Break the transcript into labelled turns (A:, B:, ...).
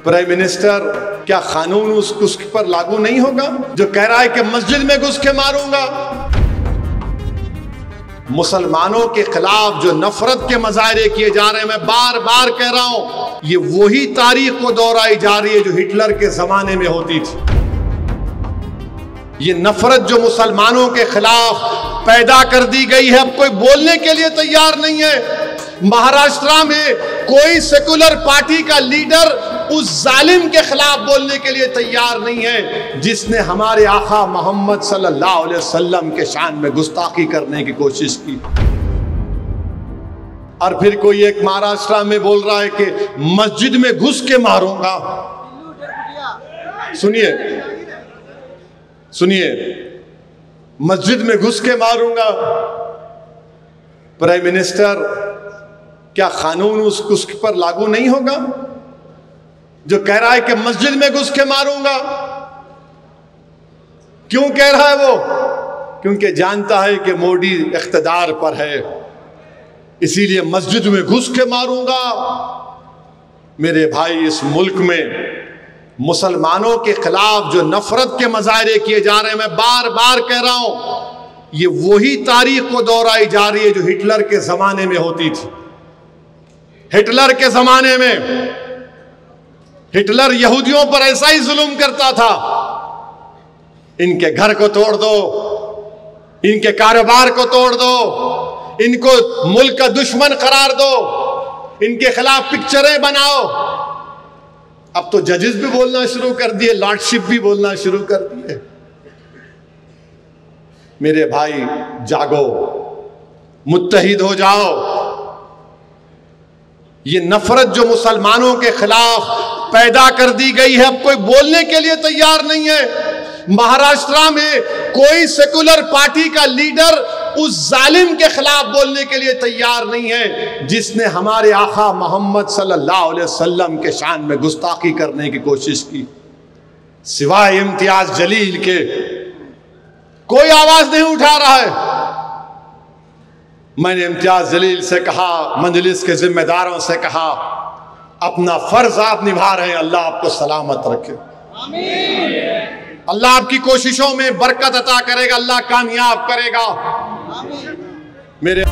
A: Prime minister, क्या कानून उस पर लागू नहीं होगा जो कह रहा है कि मस्जिद में घुस के मारूंगा? मुसलमानों के खिलाफ जो नफरत के मजाहरे किए जा रहे हैं, मैं बार बार कह रहा हूं, ये वही तारीख को दोहराई जा रही है जो हिटलर के जमाने में होती थी। ये नफरत जो मुसलमानों के खिलाफ पैदा कर दी गई है, अब कोई बोलने के लिए तैयार नहीं है। महाराष्ट्र में कोई सेकुलर पार्टी का लीडर उस जालिम के खिलाफ बोलने के लिए तैयार नहीं है जिसने हमारे आका मोहम्मद सल्लल्लाहु अलैहि वसल्लम के शान में गुस्ताखी करने की कोशिश की। और फिर कोई एक महाराष्ट्र में बोल रहा है कि मस्जिद में घुस के मारूंगा। सुनिए सुनिए, मस्जिद में घुस के मारूंगा। प्राइम मिनिस्टर, क्या कानून उस पर लागू नहीं होगा जो कह रहा है कि मस्जिद में घुस के मारूंगा? क्यों कह रहा है वो? क्योंकि जानता है कि मोदी इख्तिदार पर है, इसीलिए मस्जिद में घुस के मारूंगा। मेरे भाई, इस मुल्क में मुसलमानों के खिलाफ जो नफरत के मजाहरे किए जा रहे हैं, मैं बार बार कह रहा हूं, ये वही तारीख को दोहराई जा रही है जो हिटलर के जमाने में होती थी। हिटलर के जमाने में हिटलर यहूदियों पर ऐसा ही जुल्म करता था। इनके घर को तोड़ दो, इनके कारोबार को तोड़ दो, इनको मुल्क का दुश्मन करार दो, इनके खिलाफ पिक्चरें बनाओ। अब तो जजेस भी बोलना शुरू कर दिए, लॉर्डशिप भी बोलना शुरू कर दिए। मेरे भाई, जागो, मुत्तहिद हो जाओ। ये नफरत जो मुसलमानों के खिलाफ पैदा कर दी गई है, अब कोई बोलने के लिए तैयार नहीं है। महाराष्ट्र में कोई सेकुलर पार्टी का लीडर उस जालिम के खिलाफ बोलने के लिए तैयार नहीं है जिसने हमारे आका मोहम्मद सल्लल्लाहु अलैहि वसल्लम के शान में गुस्ताखी करने की कोशिश की। सिवाय इम्तियाज जलील के कोई आवाज नहीं उठा रहा है। मैंने इम्तियाज जलील से कहा, मजलिस के जिम्मेदारों से कहा, अपना फर्ज आप निभा रहे हैं, अल्लाह आपको सलामत रखे। अल्लाह आपकी कोशिशों में बरकत अता करेगा, अल्लाह कामयाब करेगा। मेरे